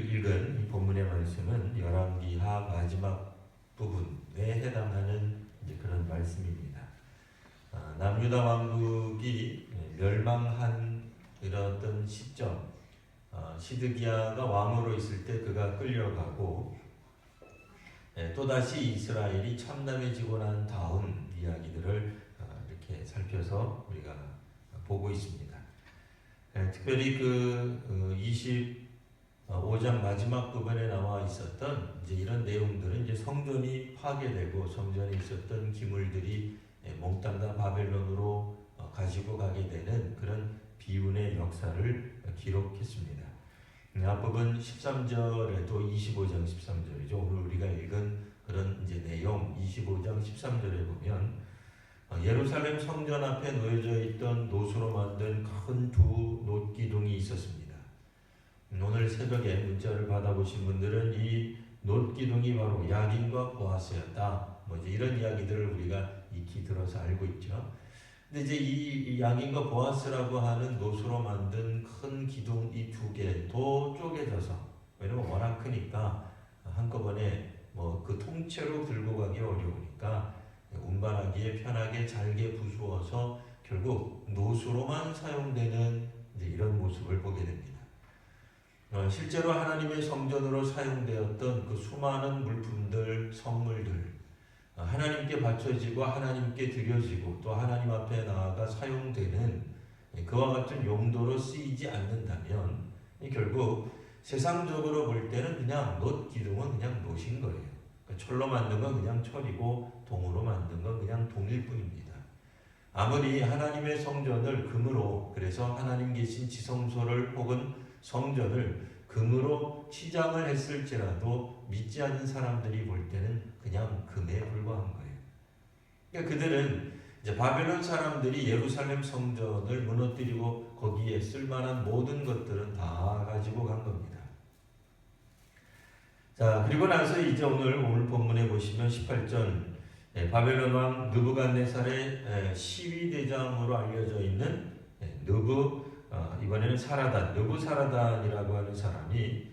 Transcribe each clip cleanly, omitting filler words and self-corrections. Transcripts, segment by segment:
읽은 이 본문의 말씀은 열왕기하 마지막 부분에 해당하는 이제 그런 말씀입니다. 남유다 왕국이 멸망한 이런 어떤 시점, 시드기야가 왕으로 있을 때 그가 끌려가고 또다시 이스라엘이 참담해지고 난 다음 이야기들을 이렇게 살펴서 우리가 보고 있습니다. 특별히 그 25장 마지막 부분에 나와 있었던 이제 이런 내용들은 이제 성전이 파괴되고 성전에 있었던 기물들이 몽땅 다 바벨론으로 가지고 가게 되는 그런 비운의 역사를 기록했습니다. 앞부분 13절에도 25장 13절이죠. 오늘 우리가 읽은 그런 이제 내용 25장 13절에 보면 예루살렘 성전 앞에 놓여져 있던 노수로 만든 큰 두 놋기둥이 있었습니다. 오늘 새벽에 문자를 받아보신 분들은 이 놋기둥이 바로 야긴과 보아스였다. 뭐 이제 이런 이야기들을 우리가 익히 들어서 알고 있죠. 근데 이제 이 야긴과 보아스라고 하는 노수로 만든 큰 기둥 이 두 개도 쪼개져서, 왜냐면 워낙 크니까 한꺼번에 뭐 그 통째로 들고 가기 어려우니까 운반하기에 편하게 잘게 부수어서 결국 노수로만 사용되는 이제 이런 모습을 보게 됩니다. 실제로 하나님의 성전으로 사용되었던 그 수많은 물품들, 선물들, 하나님께 바쳐지고 하나님께 드려지고 또 하나님 앞에 나아가 사용되는 그와 같은 용도로 쓰이지 않는다면 결국 세상적으로 볼 때는 그냥 놋 기둥은 그냥 놋인 거예요. 철로 만든 건 그냥 철이고 동으로 만든 건 그냥 동일 뿐입니다. 아무리 하나님의 성전을 금으로, 그래서 하나님 계신 지성소를 혹은 성전을 금으로 치장을 했을지라도 믿지 않는 사람들이 볼 때는 그냥 금에 불과한 거예요. 그러니까 그들은 이제 바벨론 사람들이 예루살렘 성전을 무너뜨리고 거기에 쓸만한 모든 것들은 다 가지고 간 겁니다. 자, 그리고 나서 이제 오늘 본문에 보시면 18절 바벨론 왕 느부갓네살의 시위대장으로 알려져 있는 이번에는 느부사라단이라고 하는 사람이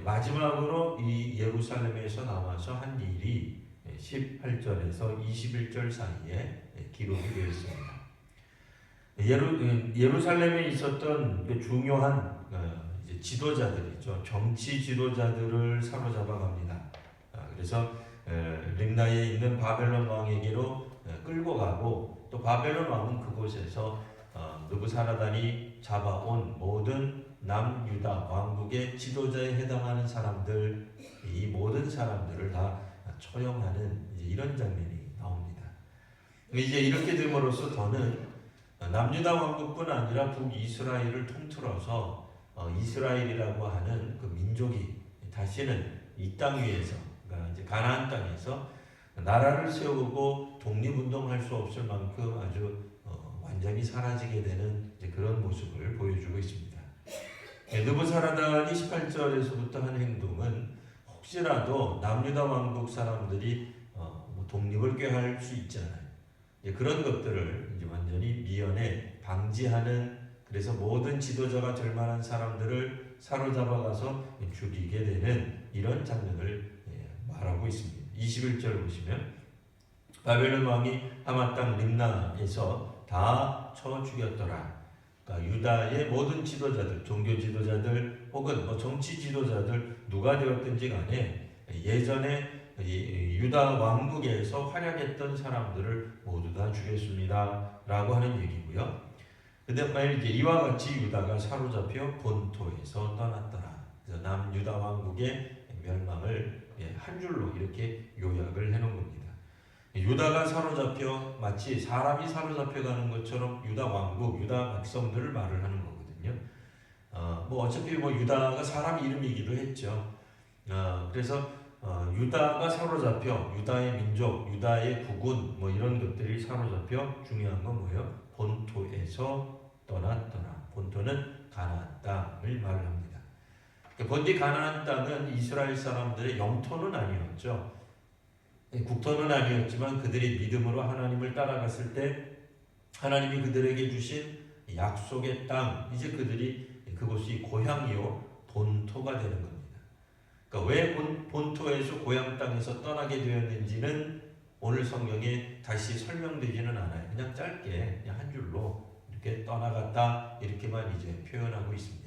마지막으로 이 예루살렘에서 나와서 한 일이 18절에서 21절 사이에 기록이 되어 있습니다. 예루살렘에 있었던 그 중요한 이제 지도자들이죠. 정치 지도자들을 사로잡아 갑니다. 그래서 림나에 있는 바벨론 왕에게로 끌고 가고, 또 바벨론 왕은 그곳에서 느부사라단이 잡아온 모든 남유다 왕국의 지도자에 해당하는 사람들, 이 모든 사람들을 다 처형하는 이제 이런 장면이 나옵니다. 이제 이렇게 됨으로써 더는 남유다 왕국뿐 아니라 북이스라엘을 통틀어서 이스라엘이라고 하는 그 민족이 다시는 이 땅 위에서, 그러니까 이제 가나안 땅에서 나라를 세우고 독립운동할 수 없을 만큼 아주 완전히 사라지게 되는 이제 그런 모습을 보여주고 있습니다. 느부사라단이 18절에서부터 한 행동은 혹시라도 남유다 왕국 사람들이 독립을 꾀할 수 있잖아요. 그런 것들을 이제 완전히 미연에 방지하는, 그래서 모든 지도자가 될 만한 사람들을 사로잡아가서 죽이게 되는 이런 장면을 말하고 있습니다. 21절 보시면 바벨론 왕이 하마 땅 림나에서 다 쳐 죽였더라. 그러니까 유다의 모든 지도자들, 종교 지도자들 혹은 정치 지도자들 누가 되었든지 간에 예전에 유다 왕국에서 활약했던 사람들을 모두 다 죽였습니다 라고 하는 얘기고요. 근데 만약 이제 이와 같이 유다가 사로잡혀 본토에서 떠났더라. 그래서 남유다 왕국의 멸망을 한 줄로 이렇게 요약을 해놓은 겁니다. 유다가 사로잡혀 마치 사람이 사로잡혀가는 것처럼 유다 왕국, 유다 백성들을 말을 하는 거거든요. 어차피 유다가 사람 이름이기도 했죠. 그래서 유다가 사로잡혀, 유다의 민족, 유다의 국군 이런 것들이 사로잡혀, 중요한 건 뭐예요? 본토에서 떠났더라. 본토는 가나안 땅을 말을 합니다. 본디 가나안 땅은 이스라엘 사람들의 영토는 아니었죠. 국토는 아니었지만 그들이 믿음으로 하나님을 따라갔을 때 하나님이 그들에게 주신 약속의 땅, 이제 그것이 고향이요 본토가 되는 겁니다. 그러니까 왜 본토에서 고향 땅에서 떠나게 되었는지는 오늘 성경에 다시 설명되지는 않아요. 그냥 짧게 그냥 한 줄로 이렇게 떠나갔다 이렇게만 이제 표현하고 있습니다.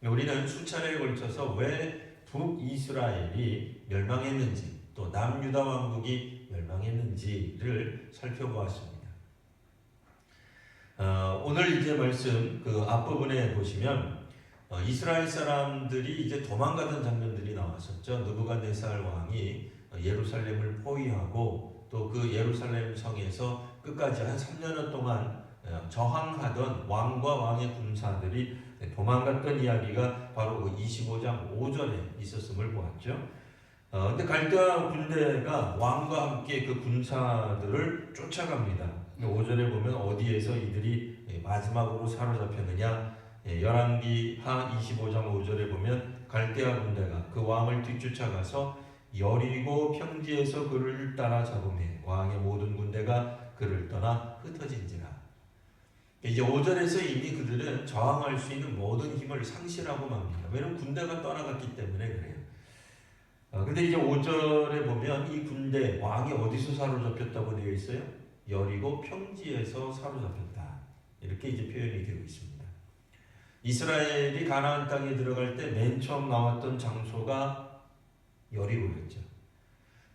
우리는 수차례에 걸쳐서 왜 북이스라엘이 멸망했는지 또 남유다 왕국이 멸망했는지를 살펴보았습니다. 오늘 이제 말씀 그 앞부분에 보시면 이스라엘 사람들이 이제 도망가던 장면들이 나왔었죠. 느부갓네살 왕이 예루살렘을 포위하고 또 그 예루살렘 성에서 끝까지 한 3년여 동안 저항하던 왕과 왕의 군사들이 도망갔던 이야기가 바로 그 25장 5절에 있었음을 보았죠. 근데 갈대아 군대가 왕과 함께 그 군사들을 쫓아갑니다. 5절에 보면 어디에서 이들이 마지막으로 사로잡혔느냐, 열왕기하 25장 5절에 보면 갈대아 군대가 그 왕을 뒤쫓아가서 여리고 평지에서 그를 따라 잡음에 왕의 모든 군대가 그를 떠나 흩어진지라. 이제 5절에서 이미 그들은 저항할 수 있는 모든 힘을 상실하고 맙니다. 왜냐하면 군대가 떠나갔기 때문에 그래요. 근데 이제 5절에 보면 이 군대 왕이 어디서 사로잡혔다고 되어 있어요? 여리고 평지에서 사로잡혔다. 이렇게 이제 표현이 되고 있습니다. 이스라엘이 가나안 땅에 들어갈 때 맨 처음 나왔던 장소가 여리고였죠.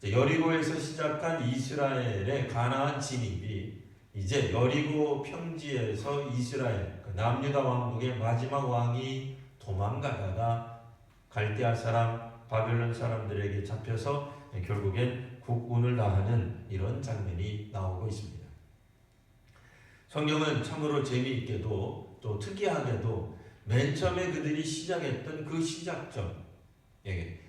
여리고에서 시작한 이스라엘의 가나안 진입이 이제 여리고 평지에서 이스라엘 남유다 왕국의 마지막 왕이 도망가다가 갈대아 사람 바벨론 사람들에게 잡혀서 결국엔 국군을 당하는 이런 장면이 나오고 있습니다. 성경은 참으로 재미있게도 또 특이하게도 맨 처음에 그들이 시작했던 그 시작점,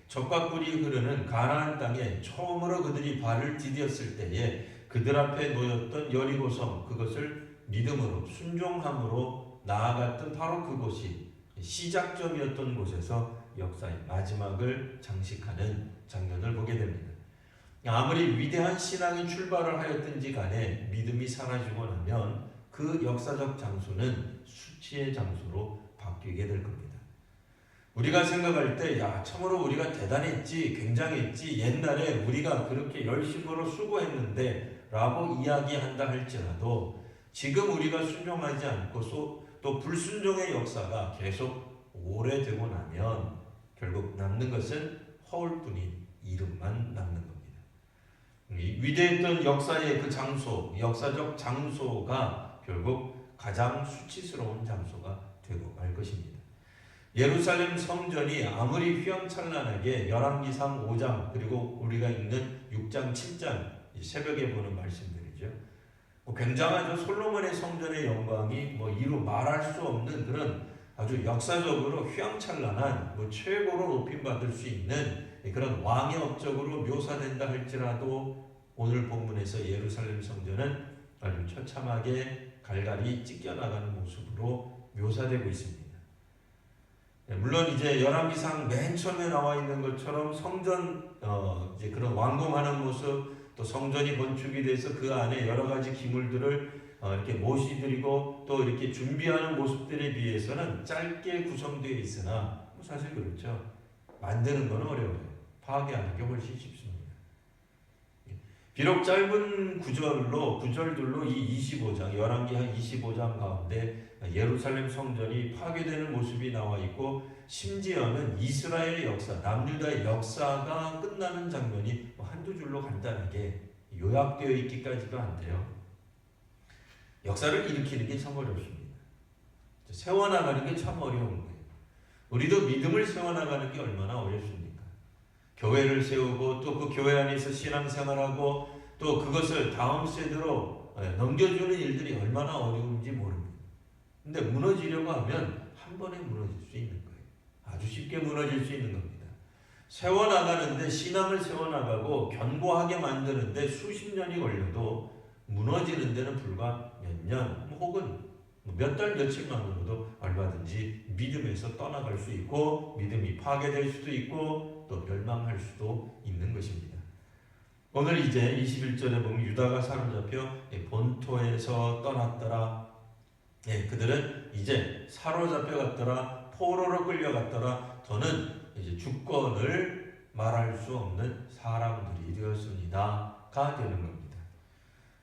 적과 꿀이 흐르는 가나안 땅에 처음으로 그들이 발을 디뎠을 때에 그들 앞에 놓였던 여리고성, 그것을 믿음으로 순종함으로 나아갔던 바로 그곳이 시작점이었던 곳에서 역사의 마지막을 장식하는 장면을 보게 됩니다. 아무리 위대한 신앙이 출발을 하였든지 간에 믿음이 사라지고 나면 그 역사적 장소는 수치의 장소로 바뀌게 될 겁니다. 우리가 생각할 때 참으로 우리가 대단했지, 굉장했지, 옛날에 우리가 그렇게 열심으로 수고했는데 라고 이야기한다 할지라도 지금 우리가 순종하지 않고 또 불순종의 역사가 계속 오래되고 나면 결국 남는 것은 허울뿐인 이름만 남는 겁니다. 위대했던 역사의 그 장소, 역사적 장소가 결국 가장 수치스러운 장소가 되고 말 것입니다. 예루살렘 성전이 아무리 휘황찬란하게 열왕기상 5장 그리고 우리가 읽는 6장 7장 새벽에 보는 말씀들이죠. 굉장하죠. 솔로몬의 성전의 영광이 이루 말할 수 없는 그런 아주 역사적으로 휘황찬란한 최고로 높임받을 수 있는 그런 왕의 업적으로 묘사된다 할지라도 오늘 본문에서 예루살렘 성전은 아주 처참하게 갈갈이 찢겨나가는 모습으로 묘사되고 있습니다. 물론 이제 열왕기상 맨 처음에 나와 있는 것처럼 성전 이제 그런 완공하는 모습, 또 성전이 건축이 돼서 그 안에 여러 가지 기물들을 이렇게 모시드리고 또 이렇게 준비하는 모습들에 비해서는 짧게 구성되어 있으나 사실 그렇죠. 만드는 건 어려워요. 파괴하는 게 훨씬 쉽습니다. 비록 짧은 구절들로 이 25장, 열왕기하 25장 가운데 예루살렘 성전이 파괴되는 모습이 나와 있고 심지어는 이스라엘의 역사, 남유다의 역사가 끝나는 장면이 한두 줄로 간단하게 요약되어 있기까지도 한데요. 역사를 일으키는 게 참 어렵습니다. 세워나가는 게 참 어려운 거예요. 우리도 믿음을 세워나가는 게 얼마나 어렵습니까? 교회를 세우고 또 그 교회 안에서 신앙생활하고 또 그것을 다음 세대로 넘겨주는 일들이 얼마나 어려운지 모릅니다. 근데 무너지려고 하면 한 번에 무너질 수 있는 거예요. 아주 쉽게 무너질 수 있는 겁니다. 세워나가는데 신앙을 세워나가고 견고하게 만드는데 수십 년이 걸려도 무너지는 데는 불과 몇 년 혹은 몇 달 며칠만으로도 얼마든지 믿음에서 떠나갈 수 있고 믿음이 파괴될 수도 있고 또 멸망할 수도 있는 것입니다. 오늘 이제 21절에 보면 유다가 사로잡혀 본토에서 떠났더라. 그들은 이제 사로잡혀 갔더라. 포로로 끌려갔더라. 더는 이제 주권을 말할 수 없는 사람들이 되었습니다가 되는 겁니다.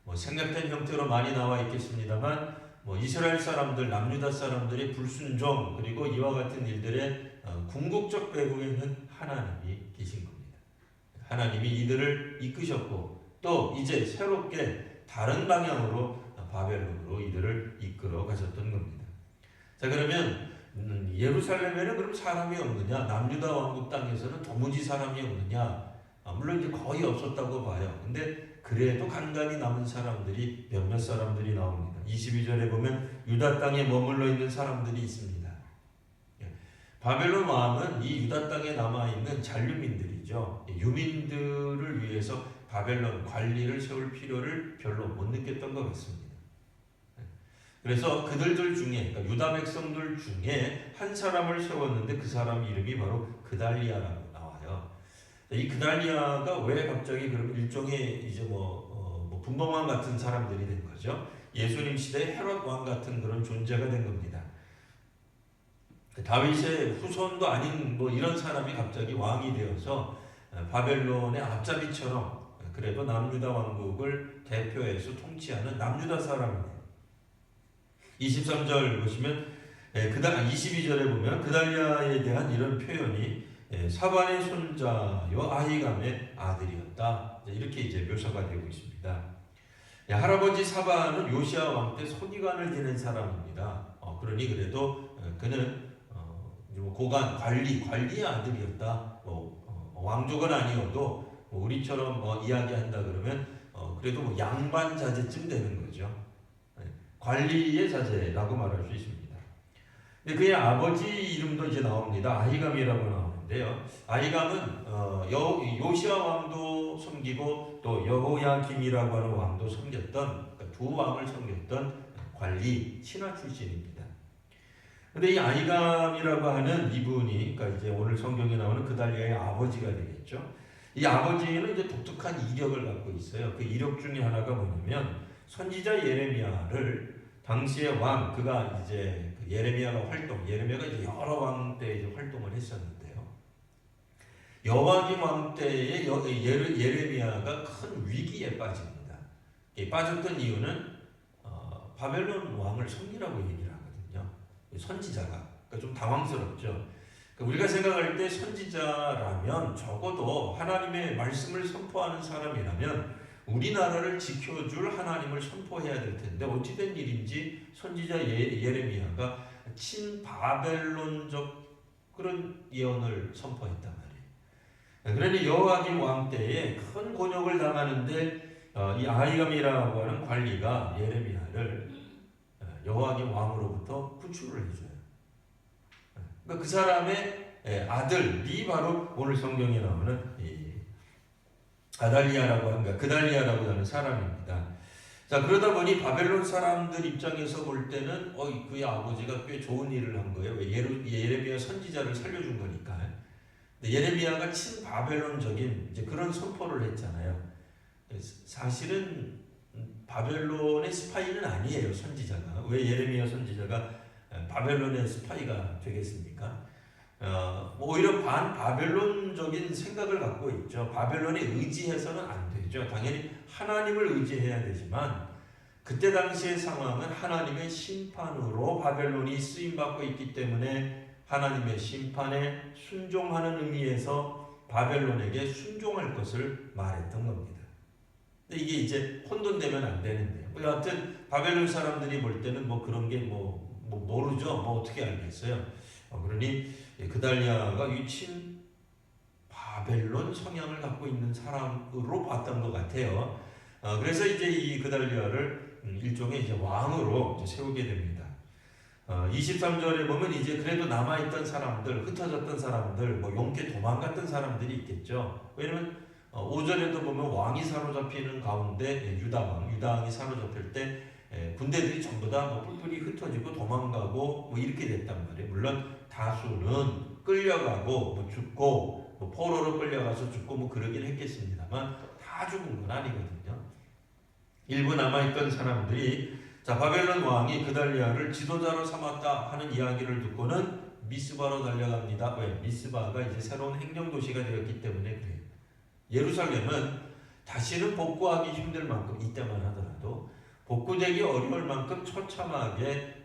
뭐 생략된 형태로 많이 나와 있겠습니다만 뭐 이스라엘 사람들, 남유다 사람들의 불순종 그리고 이와 같은 일들의 궁극적 배후에는 하나님이 계신 겁니다. 하나님이 이들을 이끄셨고 또 이제 새롭게 다른 방향으로 바벨론으로 이들을 이끌어 가셨던 겁니다. 자, 그러면 예루살렘에는 그럼 사람이 없느냐? 남유다 왕국 땅에서는 도무지 사람이 없느냐? 물론 이제 거의 없었다고 봐요. 근데 그래도 간간히 남은 사람들이 몇몇 사람들이 나옵니다. 22절에 보면 유다 땅에 머물러 있는 사람들이 있습니다. 바벨론 왕은 이 유다 땅에 남아있는 잔류민들이죠. 유민들을 위해서 바벨론 관리를 세울 필요를 별로 못 느꼈던 것 같습니다. 그래서 그들들 중에, 그러니까 유다 백성들 중에 한 사람을 세웠는데 그 사람 이름이 바로 그달리아라고 나와요. 이 그달리아가 왜 갑자기 그럼 일종의 이제 분봉왕 같은 사람들이 된 거죠. 예수님 시대 헤롯 왕 같은 그런 존재가 된 겁니다. 다윗의 후손도 아닌 이런 사람이 갑자기 왕이 되어서 바벨론의 앞잡이처럼 그래도 남유다 왕국을 대표해서 통치하는 남유다 사람이에요. 23절 보시면 22절에 보면 그달리아에 대한 이런 표현이 사반의 손자요 아히감의 아들이었다. 이렇게 이제 묘사가 되고 있습니다. 할아버지 사반은 요시야 왕 때 서기관을 지낸 사람입니다. 그러니 그래도 그는 고관 관리의 아들이었다. 왕족은 아니어도 우리처럼 이야기한다 그러면 그래도 양반 자제쯤 되는 거죠. 관리의 자제라고 말할 수 있습니다. 근데 그의 아버지 이름도 이제 나옵니다. 아히감이라고 나오는데요. 아히감은 요시야 왕도 섬기고 또 여호야김이라고 하는 왕도 섬겼던, 그러니까 두 왕을 섬겼던 관리 신하 출신입니다. 근데 이 아히감이라고 하는 이분이, 그러니까 이제 오늘 성경에 나오는 그달리아의 아버지가 되겠죠. 이 아버지는 이제 독특한 이력을 갖고 있어요. 그 이력 중에 하나가 뭐냐면 선지자 예레미야를 당시의 왕, 그가 이제 예레미야가 이제 여러 왕 때 이제 활동을 했었는데요. 여호야김 왕 때에 예레미야가 큰 위기에 빠집니다. 빠졌던 이유는 바벨론 왕을 섬기라고 얘기를 하거든요. 선지자가. 그러니까 좀 당황스럽죠. 우리가 생각할 때 선지자라면 적어도 하나님의 말씀을 선포하는 사람이라면 우리나라를 지켜줄 하나님을 선포해야 될 텐데 어찌된 일인지 선지자 예레미야가 친바벨론적 그런 예언을 선포했단 말이에요. 그러니 여호야김 왕 때에 큰 곤욕을 당하는데 이 아히감이라고 하는 관리가 예레미야를 여호야김 왕으로부터 구출을 해줘요. 그러니까 그 사람의 아들이 바로 오늘 성경에 나오는 그달리아라고 하는 사람입니다. 자, 그러다 보니 바벨론 사람들 입장에서 볼 때는 그의 아버지가 꽤 좋은 일을 한 거예요. 예레미야 선지자를 살려준 거니까. 근데 예레미야가 친바벨론적인 이제 그런 선포를 했잖아요. 사실은 바벨론의 스파이는 아니에요, 선지자가. 왜 예레미야 선지자가 바벨론의 스파이가 되겠습니까? 오히려 반바벨론적인 생각을 갖고 있죠. 바벨론에 의지해서는 안 되죠. 당연히 하나님을 의지해야 되지만 그때 당시의 상황은 하나님의 심판으로 바벨론이 쓰임받고 있기 때문에 하나님의 심판에 순종하는 의미에서 바벨론에게 순종할 것을 말했던 겁니다. 근데 이게 이제 혼돈되면 안 되는데요. 여하튼 바벨론 사람들이 볼 때는 그런 게 모르죠. 어떻게 알겠어요. 그러니 그달리아가 이 친바벨론 성향을 갖고 있는 사람으로 봤던 것 같아요. 그래서 이제 이 그달리아를 일종의 이제 왕으로 이제 세우게 됩니다. 23절에 보면 이제 그래도 남아있던 사람들, 흩어졌던 사람들, 용케 도망갔던 사람들이 있겠죠. 왜냐면 5절에도 보면 왕이 사로잡히는 가운데 유다왕이 사로잡힐 때 군대들이 전부 다 뿔뿔이 흩어지고 도망가고 이렇게 됐단 말이에요. 물론 다수는 끌려가고 죽고 포로로 끌려가서 죽고 그러긴 했겠습니다만 다 죽은 건 아니거든요. 일부 남아있던 사람들이 바벨론 왕이 그달리아를 지도자로 삼았다 하는 이야기를 듣고는 미스바로 달려갑니다. 왜? 미스바가 이제 새로운 행정도시가 되었기 때문에 그래요. 예루살렘은 다시는 복구하기 힘들 만큼, 이때만 하더라도 복구되기 어려울 만큼 처참하게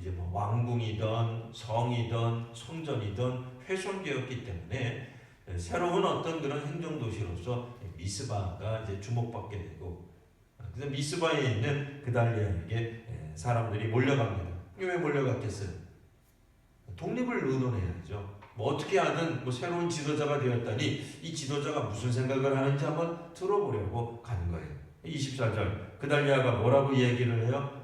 이제 뭐 왕궁이든 성이든 성전이든 훼손되었기 때문에 새로운 어떤 그런 행정도시로서 미스바가 이제 주목받게 되고, 그래서 미스바에 있는 그달리아에게 사람들이 몰려갑니다. 왜 몰려갔겠어요? 독립을 의논해야죠. 뭐 어떻게 하든 뭐 새로운 지도자가 되었다니 이 지도자가 무슨 생각을 하는지 한번 들어보려고 가는 거예요. 24절 그달리아가 뭐라고 얘기를 해요?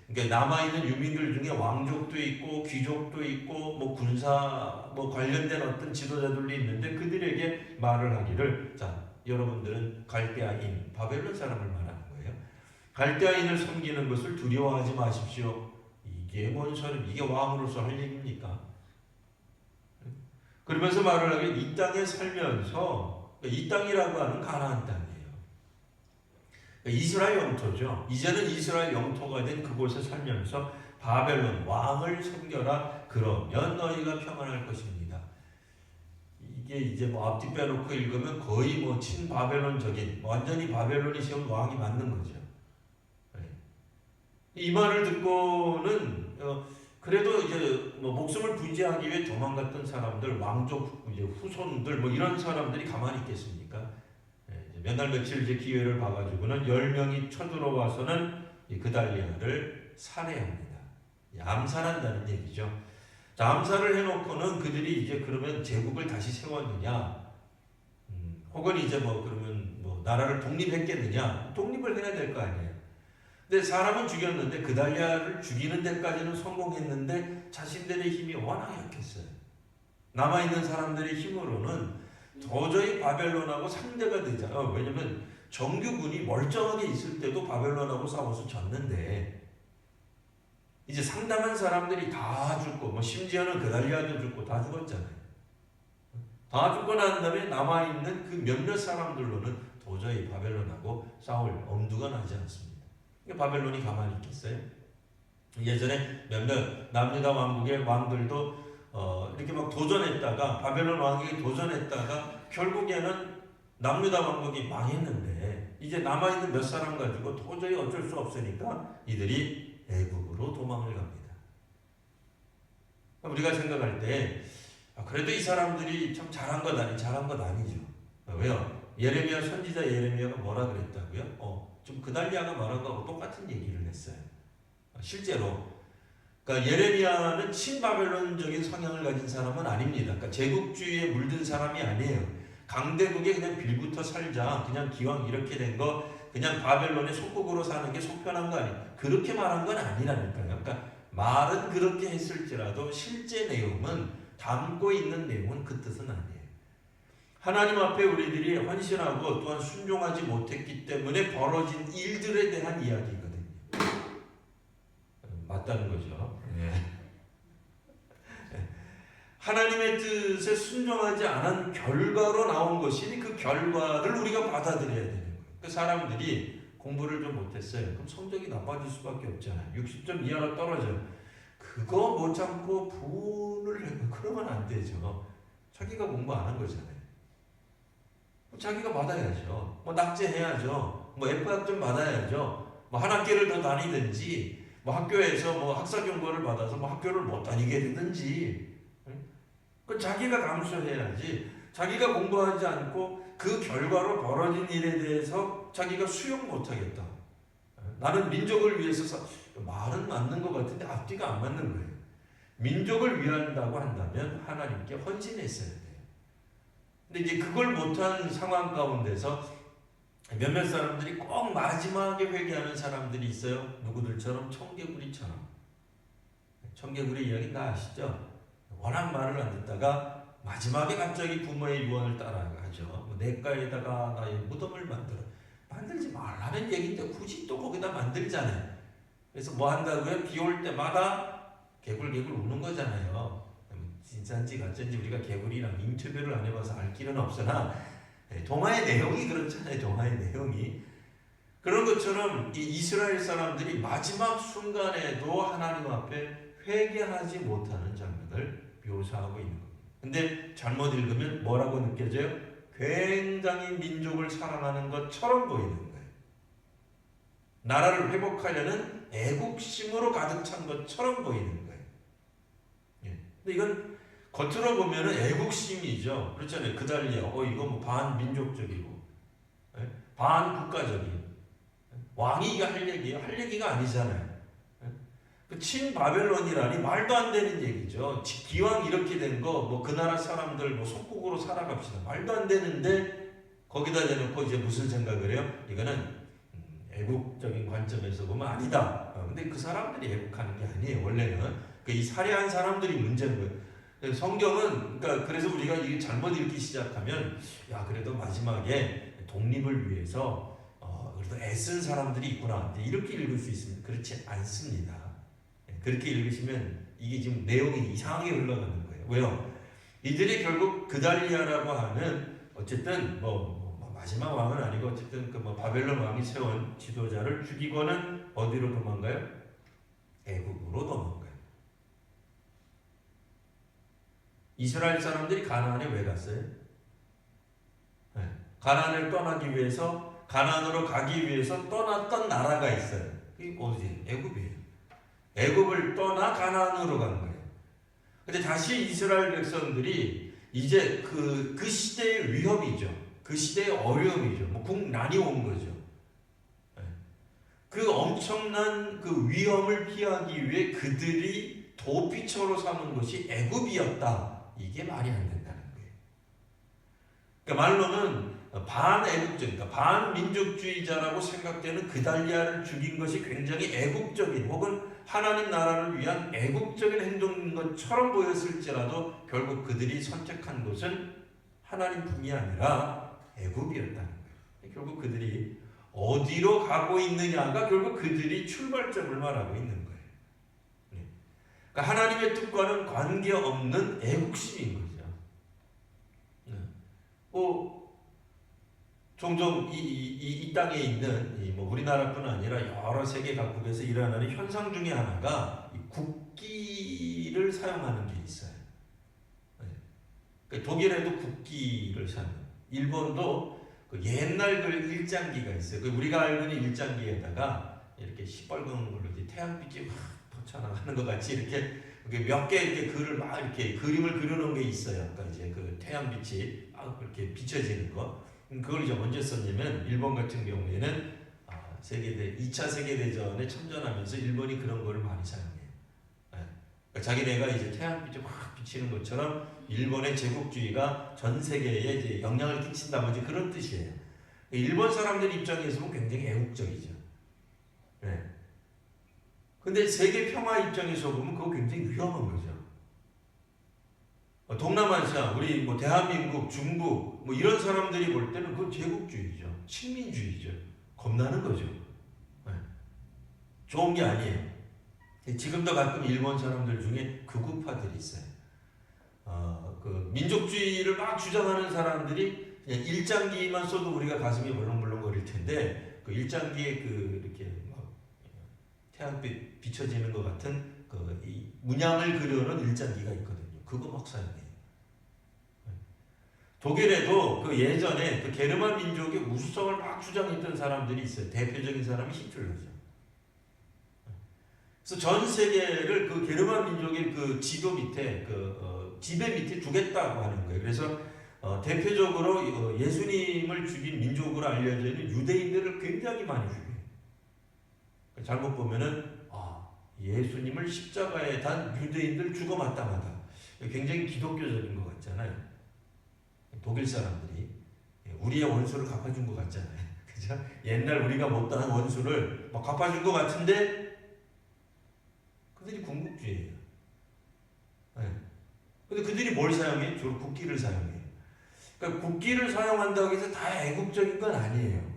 그러니까 남아있는 유민들 중에 왕족도 있고 귀족도 있고 뭐 군사 뭐 관련된 어떤 지도자들도 있는데 그들에게 말을 하기를, 자, 여러분들은 갈대아인 바벨론 사람을 말하는 거예요. 갈대아인을 섬기는 것을 두려워하지 마십시오. 이게 뭔 소리? 이게 왕으로서 할 얘기입니까? 그러면서 말을 하기를 이 땅에 살면서, 이 땅이라고 하는 가나안 땅이에요. 이스라엘 영토죠. 이제는 이스라엘 영토가 된 그곳에 살면서 바벨론 왕을 섬겨라. 그러면 너희가 평안할 것입니다. 이게 이제 뭐 앞뒤 빼놓고 읽으면 거의 뭐 친바벨론적인, 완전히 바벨론이 세운 왕이 맞는 거죠. 이 말을 듣고는 그래도 이제 뭐 목숨을 부지하기 위해 도망갔던 사람들, 왕족 이제 후손들 뭐 이런 사람들이 가만히 있겠습니까? 몇 날 며칠 이제 기회를 봐가지고는 10명이 쳐들어와서는 이 그달리아를 살해합니다. 암살한다는 얘기죠. 자, 암살을 해놓고는 그들이 이제 그러면 제국을 다시 세웠느냐, 혹은 이제 뭐 그러면 뭐 나라를 독립했겠느냐, 독립을 해야 될 거 아니에요. 근데 사람은 죽였는데 그달리아를 죽이는 데까지는 성공했는데 자신들의 힘이 워낙 약했어요. 남아있는 사람들의 힘으로는 도저히 바벨론하고 상대가 되잖아요. 왜냐면 정규군이 멀쩡하게 있을 때도 바벨론하고 싸워서 졌는데 이제 상당한 사람들이 다 죽고 뭐 심지어는 그달리아도 죽고 다 죽었잖아요. 다 죽고 난 다음에 남아있는 그 몇몇 사람들로는 도저히 바벨론하고 싸울 엄두가 나지 않습니다. 바벨론이 가만히 있겠어요? 예전에 몇몇 남유다 왕국의 왕들도 이렇게 막 도전했다가, 바벨론 왕에게 도전했다가 결국에는 남유다 왕국이 망했는데 이제 남아있는 몇 사람 가지고 도저히 어쩔 수 없으니까 이들이 애국으로 도망을 갑니다. 우리가 생각할 때 그래도 이 사람들이 참 잘한 것 아니죠. 왜요? 예레미야 선지자 예레미야가 뭐라 그랬다고요? 좀 그달리아가 말한 거하고 똑같은 얘기를 했어요. 실제로 그러니까 예레미야는 친바벨론적인 성향을 가진 사람은 아닙니다. 그러니까 제국주의에 물든 사람이 아니에요. 강대국에 그냥 빌부터 살자, 그냥 기왕 이렇게 된 거 그냥 바벨론의 속국으로 사는 게 속편한 거 아니에요. 그렇게 말한 건 아니라니까요. 그러니까 말은 그렇게 했을지라도 실제 내용은, 담고 있는 내용은 그 뜻은 아니에요. 하나님 앞에 우리들이 헌신하고 또한 순종하지 못했기 때문에 벌어진 일들에 대한 이야기거든요. 맞다는 거죠. 하나님의 뜻에 순종하지 않은 결과로 나온 것이니 그 결과를 우리가 받아들여야 되는 거예요. 그 사람들이 공부를 좀 못했어요. 그럼 성적이 나빠질 수밖에 없잖아요. 60점 이하로 떨어져요. 그거 못 참고 분을 해요. 그러면 안 되죠. 자기가 공부 안 한 거잖아요. 자기가 받아야죠. 뭐 낙제해야죠. 뭐 F학점 받아야죠. 뭐 한 학기를 더 다니든지, 뭐 학교에서 뭐 학사 경고를 받아서 뭐 학교를 못 다니게 되든지, 그 자기가 감수해야지. 자기가 공부하지 않고 그 결과로 벌어진 일에 대해서 자기가 수용 못하겠다. 나는 민족을 위해서 말은 맞는 것 같은데 앞뒤가 안 맞는 거예요. 민족을 위한다고 한다면 하나님께 헌신했어야 돼요. 근데 이제 그걸 못한 상황 가운데서 몇몇 사람들이 꼭 마지막에 회개하는 사람들이 있어요. 누구들처럼? 청개구리처럼. 청개구리 이야기 다 아시죠? 워낙 말을 안 듣다가 마지막에 갑자기 부모의 유언을 따라가죠. 뭐 냇가에다가 나의 무덤을 만들지 말라는 얘기인데 굳이 또 거기다 만들잖아요. 그래서 뭐 한다고요? 비 올 때마다 개굴개굴 우는 거잖아요. 진짜인지 가짜인지 우리가 개굴이랑 인터뷰를 안 해봐서 알 길은 없으나 동화의 내용이 그렇잖아요. 동화의 내용이. 그런 것처럼 이 이스라엘 사람들이 마지막 순간에도 하나님 앞에 회개하지 못하는 장면을 묘사하고 있는 겁니다. 근데 잘못 읽으면 뭐라고 느껴져요? 굉장히 민족을 사랑하는 것처럼 보이는 거예요. 나라를 회복하려는 애국심으로 가득 찬 것처럼 보이는 거예요. 예. 근데 이건 겉으로 보면은 애국심이죠. 그렇잖아요. 그달리아, 이거 뭐 반민족적이고, 예? 반국가적이고, 왕이 이게 할 얘기예요? 할 얘기가 아니잖아요. 예? 그 친바벨론이라니 말도 안 되는 얘기죠. 기왕 이렇게 된 거, 뭐 그 나라 사람들 뭐 속국으로 살아갑시다. 말도 안 되는데 거기다 대놓고 이제 무슨 생각을 해요? 이거는 애국적인 관점에서 보면 아니다. 근데 그 사람들이 애국하는 게 아니에요. 원래는 이 살해한 사람들이 문제인 거예요. 성경은 그래서 우리가 이게 잘못 읽기 시작하면 야 그래도 마지막에 독립을 위해서 그래도 애쓴 사람들이 있구나 이렇게 읽을 수 있습니다. 그렇지 않습니다. 그렇게 읽으시면 이게 지금 내용이 이상하게 흘러가는 거예요. 왜요? 이들이 결국 그달리아라고 하는 어쨌든 마지막 왕은 아니고 어쨌든 바벨론 왕이 세운 지도자를 죽이고는 어디로 도망가요? 애국으로 도망가요. 이스라엘 사람들이 가나안에 왜 갔어요? 네. 가나안을 떠나기 위해서 가나안으로 가기 위해서 떠났던 나라가 있어요. 이게 어디? 애굽이에요. 애굽을 떠나 가나안으로 간 거예요. 근데 다시 이스라엘 백성들이 이제 그 시대의 위협이죠. 그 시대의 어려움이죠. 국난이 온 거죠. 그 엄청난 그 위험을 피하기 위해 그들이 도피처로 삼은 것이 애굽이었다. 이게 말이 안 된다는 거예요. 그러니까 말로는 반애국적, 그러니까 반민족주의자라고 생각되는 그달리아를 죽인 것이 굉장히 애국적인 혹은 하나님 나라를 위한 애국적인 행동인 것처럼 보였을지라도 결국 그들이 선택한 것은 하나님 품이 아니라 애굽이었다는 거예요. 결국 그들이 어디로 가고 있느냐가 결국 그들이 출발점을 말하고 있는 거예요. 그러니까 하나님의 뜻과는 관계없는 애국심인 거죠. 종종 이 땅에 있는 우리나라뿐 아니라 여러 세계 각국에서 일어나는 현상 중에 하나가 국기를 사용하는 게 있어요. 그러니까 독일에도 국기를 사용해요. 일본도 옛날 그 일장기가 있어요. 우리가 알고 있는 일장기에다가 이렇게 시뻘건 걸로 태양빛이 확 퍼쳐나가는 것 같이 이렇게 몇 개 이렇게 글을 막 이렇게 그림을 그려놓은 게 있어요. 아까 이제 그 태양빛이 막 이렇게 비춰지는 거. 그걸 이제 언제 썼냐면 일본 같은 경우에는 2차 세계대전에 참전하면서 일본이 그런 거를 많이 사용해요. 그러니까 자기네가 이제 태양빛이 확 비치는 것처럼 일본의 제국주의가 전 세계에 이제 영향을 끼친다 뭐 그런 뜻이에요. 일본 사람들 입장에서 보면 굉장히 애국적이죠. 근데 세계 평화 입장에서 보면 그거 굉장히 위험한 거죠. 동남아시아, 우리 대한민국, 중국 이런 사람들이 볼 때는 그건 제국주의죠. 식민주의죠. 겁나는 거죠. 좋은 게 아니에요. 지금도 가끔 일본 사람들 중에 극우파들이 있어요. 그 민족주의를 막 주장하는 사람들이 그냥 일장기만 써도 우리가 가슴이 벌렁벌렁거릴 텐데 그 일장기에 이렇게 태양빛 비춰지는 것 같은 이 문양을 그려놓은 일장기가 있거든요. 그거 막 사용해요. 독일에도 예전에 게르만 민족의 우수성을 막 주장했던 사람들이 있어요. 대표적인 사람이 히틀러죠. 그래서 전 세계를 게르만 민족의 지도 밑에 지배 밑에 두겠다고 하는 거예요. 그래서 대표적으로 예수님을 죽인 민족으로 알려져 있는 유대인들을 굉장히 많이 죽여요. 잘못 보면은 예수님을 십자가에 단 유대인들 죽어 마땅하다. 굉장히 기독교적인 것 같잖아요. 독일 사람들이 우리의 원수를 갚아준 것 같잖아요. 그죠? 옛날 우리가 못다한 원수를 막 갚아준 것 같은데 그들이 군국주의예요. 근데 그들이 뭘 사용해? 주로 국기를 사용해요. 그러니까 국기를 사용한다고 해서 다 애국적인 건 아니에요.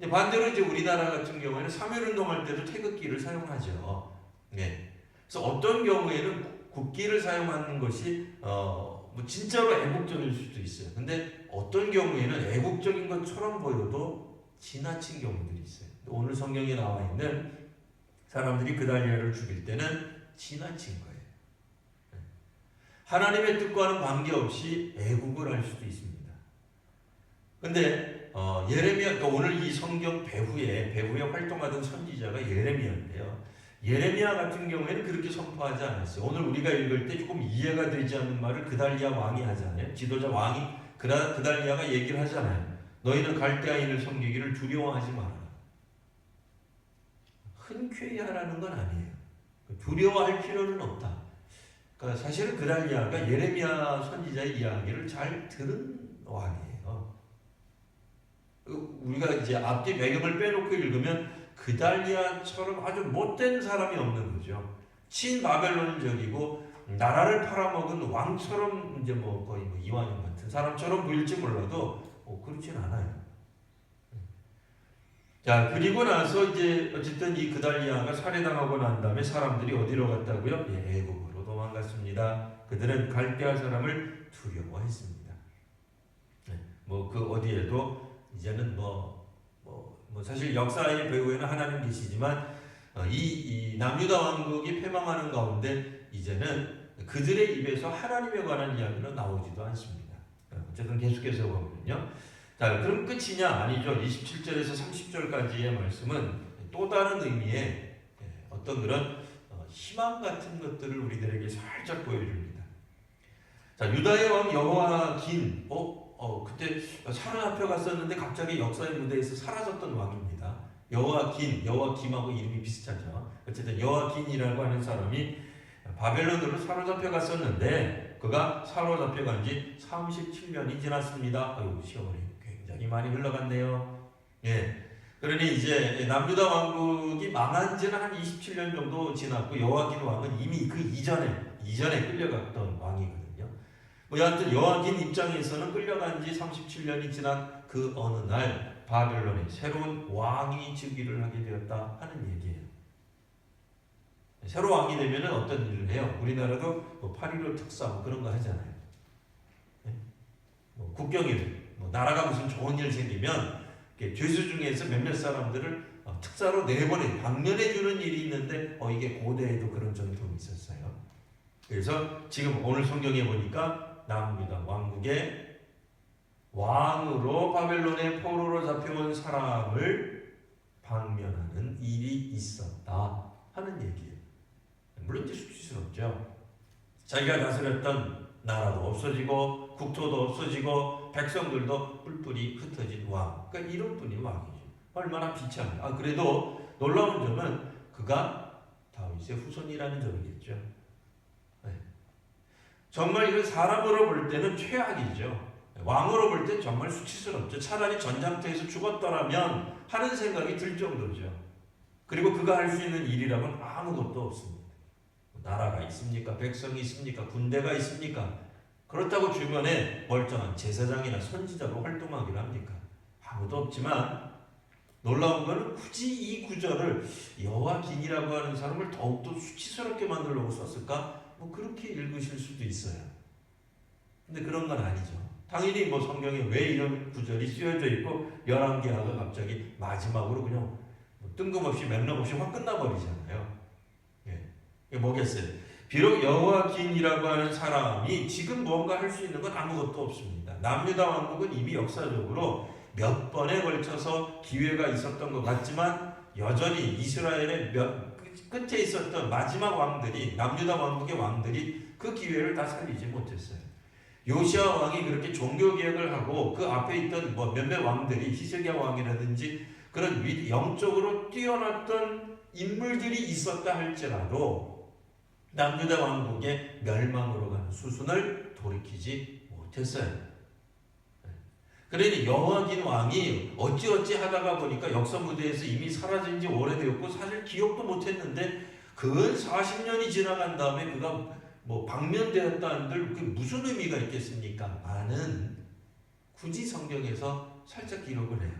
반대로 이제 우리나라 같은 경우에는 3.1운동 할 때도 태극기를 사용하죠. 그래서 어떤 경우에는 국기를 사용하는 것이 진짜로 애국적일 수도 있어요. 근데 어떤 경우에는 애국적인 것처럼 보여도 지나친 경우들이 있어요. 오늘 성경에 나와 있는 사람들이 그달리아를 죽일 때는 지나친 거예요. 하나님의 뜻과는 관계없이 애국을 할 수도 있습니다. 근데 예레미야, 그러니까 오늘 이 성경 배후에 활동하던 선지자가 예레미야인데요. 예레미야 같은 경우에는 그렇게 선포하지 않았어요. 오늘 우리가 읽을 때 조금 이해가 되지 않는 말을 그달리아 왕이 하잖아요. 지도자 왕이 그달리아가 얘기를 하잖아요. 너희는 갈대아인을 섬기기를 두려워하지 마라. 흔쾌히 하라는 건 아니에요. 두려워할 필요는 없다. 그러니까 사실은 그달리아가 예레미야 선지자의 이야기를 잘 들은 왕이에요. 우리가 이제 앞뒤 배경을 빼놓고 읽으면 그달리아처럼 아주 못된 사람이 없는 거죠. 친바벨론적이고 나라를 팔아먹은 왕처럼 이제 거의 이완용 같은 사람처럼 보일지 몰라도 그렇진 않아요. 자, 그리고 나서 이제 어쨌든 이 그달리아가 살해당하고 난 다음에 사람들이 어디로 갔다고요? 애굽으로 도망갔습니다. 그들은 갈대아 사람을 두려워했습니다. 그 어디에도 이제는 사실 역사의 배후에는 하나님 계시지만 이 남유다 왕국이 패망하는 가운데 이제는 그들의 입에서 하나님에 관한 이야기는 나오지도 않습니다. 어쨌든 계속해서 보면요. 자, 그럼 끝이냐? 아니죠. 27절에서 30절까지의 말씀은 또 다른 의미의 어떤 그런 희망 같은 것들을 우리들에게 살짝 보여줍니다. 자, 유다의 왕 여호와긴 그때 사로잡혀 갔었는데 갑자기 역사의 무대에서 사라졌던 왕입니다. 여호와김하고 이름이 비슷하죠. 어쨌든 여호와긴이라고 하는 사람이 바벨론으로 사로잡혀 갔었는데 그가 사로잡혀 간 지 37년이 지났습니다. 시간이 굉장히 많이 흘러갔네요. 그러니 이제 남유다 왕국이 망한 지는 한 27년 정도 지났고 여호와긴 왕은 이미 그 이전에 끌려갔던 왕이거든요. 여하튼 여호와긴 입장에서는 끌려간 지 37년이 지난 그 어느 날 바벨론에 새로운 왕이 즉위를 하게 되었다 하는 얘기예요. 새로 왕이 되면 어떤 일을 해요? 우리나라도 8.15 특사 그런 거 하잖아요. 국경일, 나라가 무슨 좋은 일 생기면 죄수 중에서 몇몇 사람들을 특사로 방면해주는 일이 있는데 이게 고대에도 그런 전통이 있었어요. 그래서 지금 오늘 성경에 보니까 남유다 왕국의 왕으로 바벨론의 포로로 잡혀온 사람을 방면하는 일이 있었다 하는 얘기예요. 물론 이제 수치스럽죠. 자기가 다스렸던 나라도 없어지고 국토도 없어지고 백성들도 뿔뿔이 흩어진 왕. 그러니까 이런 분이 왕이죠. 얼마나 비참해요. 그래도 놀라운 점은 그가 다윗의 후손이라는 점이겠죠. 정말 이건 사람으로 볼 때는 최악이죠. 왕으로 볼 때 정말 수치스럽죠. 차라리 전장터에서 죽었더라면 하는 생각이 들 정도죠. 그리고 그가 할 수 있는 일이라고는 아무것도 없습니다. 나라가 있습니까? 백성이 있습니까? 군대가 있습니까? 그렇다고 주변에 멀쩡한 제사장이나 선지자로 활동하기를 합니까? 아무도 없지만 놀라운 것은 굳이 이 구절을 여호와긴이라고 하는 사람을 더욱더 수치스럽게 만들려고 썼을까? 그렇게 읽으실 수도 있어요. 근데 그런 건 아니죠. 당연히 성경에 왜 이런 구절이 쓰여져 있고 열왕기하가 갑자기 마지막으로 그냥 뜬금없이 맥락 없이 확 끝나버리잖아요. 이게 뭐겠어요? 비록 여호와긴이라고 하는 사람이 지금 뭔가 할 수 있는 건 아무것도 없습니다. 남유다 왕국은 이미 역사적으로 몇 번에 걸쳐서 기회가 있었던 것 같지만 여전히 이스라엘의 끝에 있었던 마지막 왕들이 남유다 왕국의 왕들이 그 기회를 다 살리지 못했어요. 요시아 왕이 그렇게 종교개혁을 하고 그 앞에 있던 몇몇 왕들이 히스기야 왕이라든지 그런 영적으로 뛰어났던 인물들이 있었다 할지라도 남유다 왕국의 멸망으로 가는 수순을 돌이키지 못했어요. 그러니 여호와긴 왕이 어찌어찌 하다가 보니까 역사 무대에서 이미 사라진 지 오래되었고 사실 기억도 못했는데 근 40년이 지나간 다음에 그가 방면되었다 한들 그게 무슨 의미가 있겠습니까? 많은 굳이 성경에서 살짝 기록을 해요.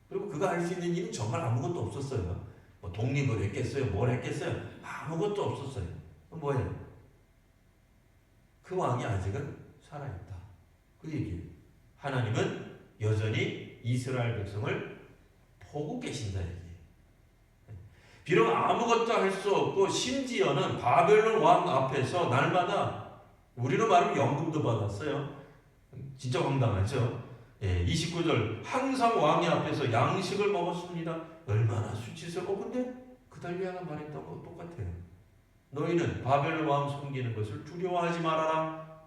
그리고 그가 할 수 있는 일은 정말 아무것도 없었어요. 독립을 했겠어요? 뭘 했겠어요? 아무것도 없었어요. 뭐예요? 그 왕이 아직은 살아있다. 그 얘기예요. 하나님은 여전히 이스라엘 백성을 보고 계신다 얘기예요. 비록 아무것도 할 수 없고 심지어는 바벨론 왕 앞에서 날마다 우리로 말하면 연금도 받았어요. 진짜 황당하죠. 29절 항상 왕의 앞에서 양식을 먹었습니다. 얼마나 수치스러워. 근데 그달리아가 말했던 거 똑같아요. 너희는 바벨론 왕 섬기는 것을 두려워하지 말아라.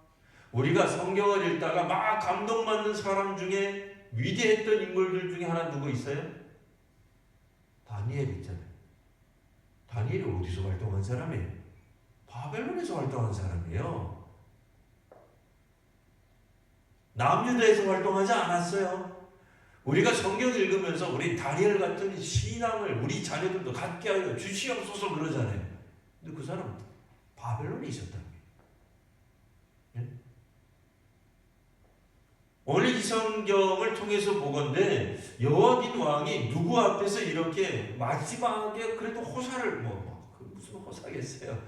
우리가 성경을 읽다가 막 감동받는 사람 중에 위대했던 인물들 중에 하나 누구 있어요? 다니엘 있잖아요. 다니엘이 어디서 활동한 사람이에요? 바벨론에서 활동한 사람이에요. 남유다에서 활동하지 않았어요. 우리가 성경 읽으면서 우리 다니엘 같은 신앙을 우리 자녀들도 갖게 하여 주시옵소서 그러잖아요. 근데 그 사람 바벨론에 있었다는 거예요. 오늘 이 성경을 통해서 보건대 여호와긴 왕이 누구 앞에서 이렇게 마지막에 그래도 호사를 무슨 호사겠어요.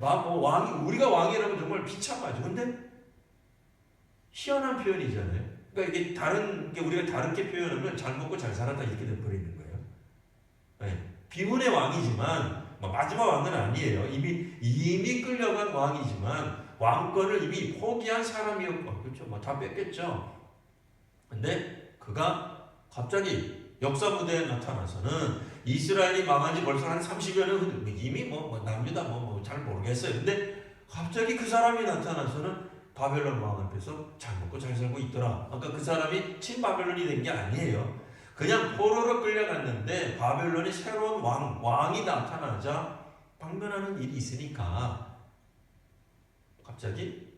왕이 우리가 왕이라면 정말 비참하죠. 근데 희한한 표현이잖아요. 그러니까 이게 우리가 다르게 표현하면 잘 먹고 잘 살았다 이렇게 돼버리는 거예요. 비운의 왕이지만 마지막 왕은 아니에요. 이미 끌려간 왕이지만 왕권을 이미 포기한 사람이었고, 그렇죠. 다 뺏겼죠. 근데 그가 갑자기 역사 무대에 나타나서는 이스라엘이 망한 지 벌써 한 30여 년 이미 남유다 잘 모르겠어요. 근데 갑자기 그 사람이 나타나서는 바벨론 왕 앞에서 잘 먹고 잘 살고 있더라. 아까 그 사람이 친바벨론이 된 게 아니에요. 그냥 포로로 끌려갔는데 바벨론이 새로운 왕이 나타나자 방문하는 일이 있으니까 갑자기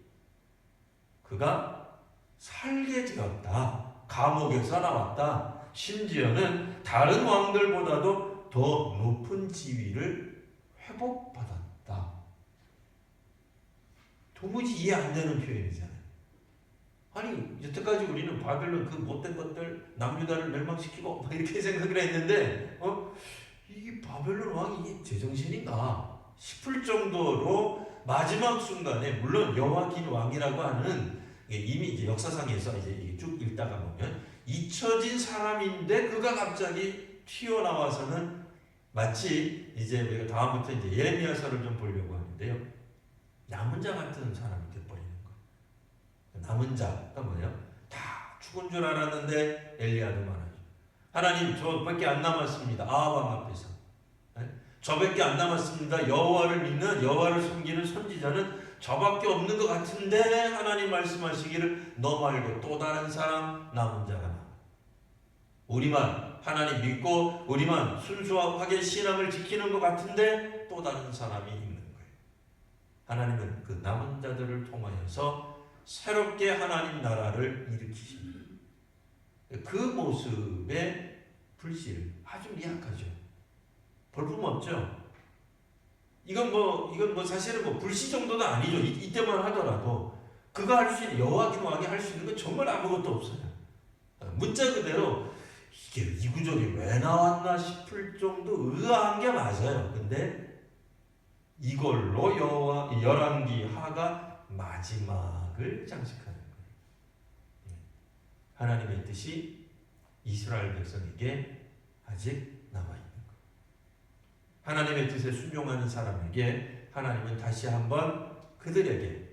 그가 살게 되었다. 감옥에서 나왔다. 심지어는 다른 왕들보다도 더 높은 지위를 회복받았다. 도무지 이해 안 되는 표현이잖아요. 아니 여태까지 우리는 바벨론 그 못된 것들 남유다를 멸망시키고 이렇게 생각을 했는데 이 바벨론 왕이 제정신인가 싶을 정도로 마지막 순간에 물론 여호와긴 왕이라고 하는 이미 이제 역사상에서 이제 쭉 읽다가 보면 잊혀진 사람인데 그가 갑자기 튀어나와서는 마치 이제 우리가 다음부터 이제 예레미야서를 좀 보려고 하는데요. 남은 자 같은 사람이 돼버리는 거예요. 남은 자가 뭐예요? 다 죽은 줄 알았는데 엘리야도 말하죠. 하나님 저밖에 안 남았습니다. 아합 앞에서. 저밖에 안 남았습니다. 여호와를 믿는 여호와를 섬기는 선지자는 저밖에 없는 것 같은데 하나님 말씀하시기를 너 말고 또 다른 사람 남은 자가 나와. 우리만 하나님 믿고 우리만 순수하게 신앙을 지키는 것 같은데 또 다른 사람이 있는 거예요. 하나님은 그 남은 자들을 통하여서 새롭게 하나님 나라를 일으키십니다. 그 모습의 불씨를 아주 미약하죠. 볼품없죠. 이건 사실은 불씨 정도는 아니죠. 이때만 하더라도 그가 할 수 있는 여호와긴 왕이 할 수 있는 건 정말 아무것도 없어요. 문자 그대로 이게 이 구절이 왜 나왔나 싶을 정도 의아한 게 맞아요. 근데 이걸로 열왕기 하가 마지막을 장식하는 거예요. 하나님의 뜻이 이스라엘 백성에게 아직 남아있는 거예요. 하나님의 뜻에 순종하는 사람에게 하나님은 다시 한번 그들에게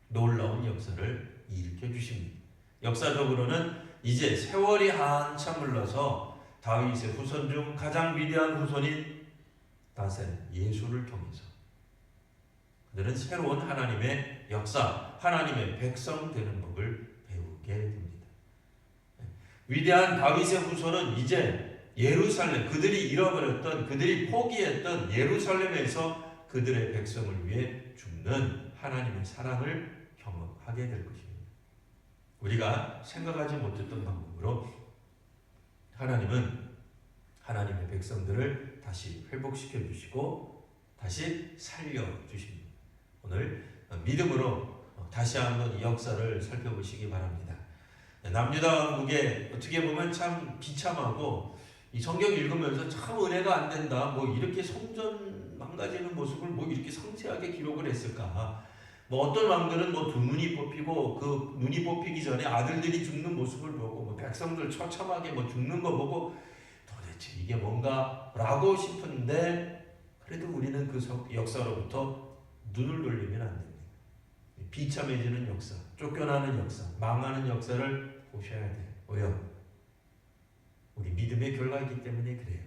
놀라운 역사를 일으켜 주십니다. 역사적으로는 이제 세월이 한참 흘러서 다윗의 후손 중 가장 위대한 후손인 다윗 예수를 통해서 그들은 새로운 하나님의 역사, 하나님의 백성 되는 법을 배우게 됩니다. 위대한 다윗의 후손은 이제 예루살렘, 그들이 잃어버렸던, 그들이 포기했던 예루살렘에서 그들의 백성을 위해 죽는 하나님의 사랑을 경험하게 될 것입니다. 우리가 생각하지 못했던 방법으로 하나님은 하나님의 백성들을 다시 회복시켜 주시고 다시 살려 주십니다. 오늘 믿음으로 다시 한번 이 역사를 살펴보시기 바랍니다. 남유다 왕국에 어떻게 보면 참 비참하고 이 성경 읽으면서 참 은혜가 안 된다. 이렇게 성전 망가지는 모습을 이렇게 상세하게 기록을 했을까? 어떤 왕들은 두 눈이 뽑히고 그 눈이 뽑히기 전에 아들들이 죽는 모습을 보고 백성들 처참하게 죽는 거 보고 도대체 이게 뭔가라고 싶은데 그래도 우리는 그 역사로부터 눈을 돌리면 안 됩니다. 비참해지는 역사, 쫓겨나는 역사, 망하는 역사를 보셔야 돼요. 왜요? 우리 믿음의 결과이기 때문에 그래요.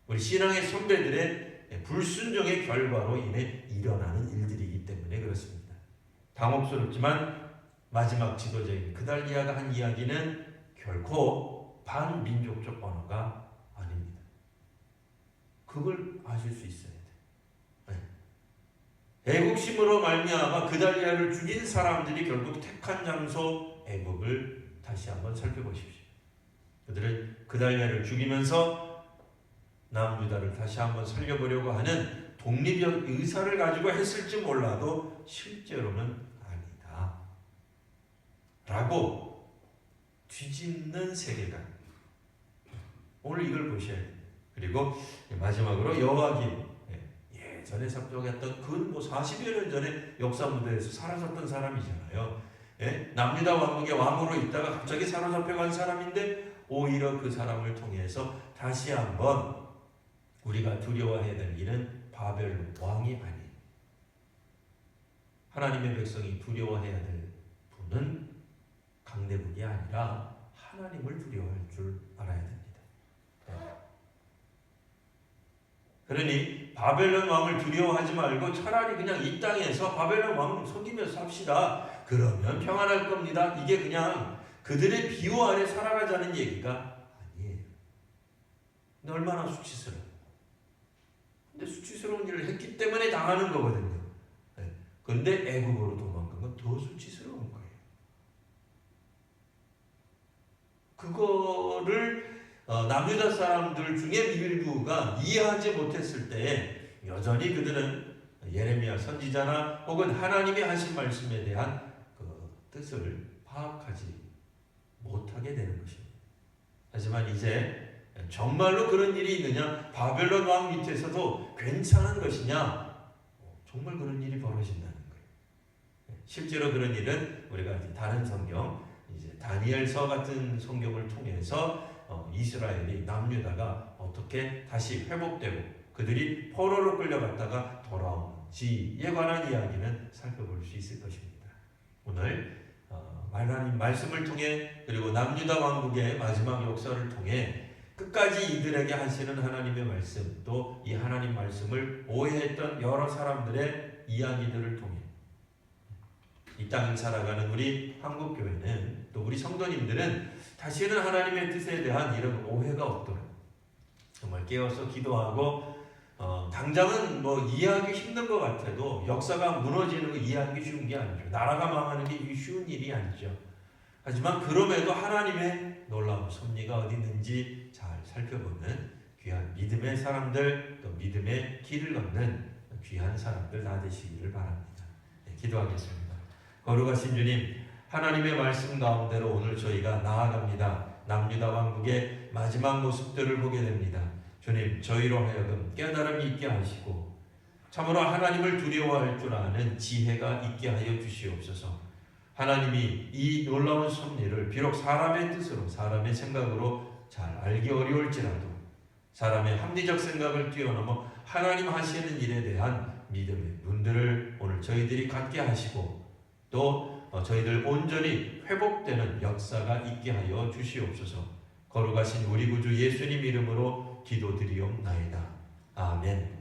우리 신앙의 선배들의 불순종의 결과로 인해 일어나는 일들이기 때문에 그렇습니다. 당혹스럽지만 마지막 지도자인 그달리아가 한 이야기는 결코 반민족적 언어가 아닙니다. 그걸 아실 수 있어야 돼요. 애국심으로 말미암아 그달리아를 죽인 사람들이 결국 택한 장소 애국을 다시 한번 살펴보십시오. 그들은 그달리아를 죽이면서 남유다를 다시 한번 살려보려고 하는 독립적 의사를 가지고 했을지 몰라도 실제로는 아니다 라고 뒤집는 세계관. 오늘 이걸 보셔야 돼요. 그리고 마지막으로 여호와김, 예전에 삽족했던 그 40여 년 전에 역사 무대에서 사라졌던 사람이잖아요. 남유다 왕국의 왕으로 있다가 갑자기 사로잡혀간 사람인데 오히려 그 사람을 통해서 다시 한번 우리가 두려워해야 될 일은 바벨론 왕이 아니에요. 하나님의 백성이 두려워해야 될 분은 강대국이 아니라 하나님을 두려워할 줄 알아야 됩니다. 그러니 바벨론 왕을 두려워하지 말고 차라리 그냥 이 땅에서 바벨론 왕을 섬기면서 삽시다. 그러면 평안할 겁니다. 이게 그냥 그들의 비호 아래 살아가자는 얘기가 아니에요. 근데 얼마나 수치스러워. 근데 수치스러운 일을 했기 때문에 당하는 거거든요. 그런데 애국으로 도망간 건 더 수치스러운 거예요. 그거를 남유다 사람들 중에 일부가 이해하지 못했을 때 여전히 그들은 예레미야 선지자나 혹은 하나님이 하신 말씀에 대한 그 뜻을 파악하지 못하게 되는 것입니다. 하지만 이제 정말로 그런 일이 있느냐? 바벨론 왕 밑에서도 괜찮은 것이냐? 정말 그런 일이 벌어진다는 거예요. 실제로 그런 일은 우리가 다른 성경, 이제 다니엘서 같은 성경을 통해서 이스라엘이 남유다가 어떻게 다시 회복되고 그들이 포로로 끌려갔다가 돌아오는지에 관한 이야기는 살펴볼 수 있을 것입니다. 오늘 하나님 말씀을 통해 그리고 남유다 왕국의 마지막 역사를 통해 끝까지 이들에게 하시는 하나님의 말씀, 또 이 하나님 말씀을 오해했던 여러 사람들의 이야기들을 통해 이 땅을 살아가는 우리 한국교회는, 또 우리 성도님들은 다시는 하나님의 뜻에 대한 이런 오해가 없도록 정말 깨어서 기도하고, 당장은 이해하기 힘든 것 같아도 역사가 무너지는 거 이해하기 쉬운 게 아니죠. 나라가 망하는 게 쉬운 일이 아니죠. 하지만 그럼에도 하나님의 놀라운 섭리가 어디 있는지 잘 살펴보는 귀한 믿음의 사람들, 또 믿음의 길을 걷는 귀한 사람들 다 되시기를 바랍니다. 기도하겠습니다. 거룩하신 주님, 하나님의 말씀 가운데로 오늘 저희가 나아갑니다. 남유다 왕국의 마지막 모습들을 보게 됩니다. 주님, 저희로 하여금 깨달음이 있게 하시고 참으로 하나님을 두려워할 줄 아는 지혜가 있게 하여 주시옵소서. 하나님이 이 놀라운 섭리를 비록 사람의 뜻으로, 사람의 생각으로 잘 알기 어려울지라도 사람의 합리적 생각을 뛰어넘어 하나님 하시는 일에 대한 믿음의 눈들을 오늘 저희들이 갖게 하시고, 또 저희들 온전히 회복되는 역사가 있게 하여 주시옵소서. 거룩하신 우리 구주 예수님 이름으로 기도드리옵나이다. 아멘.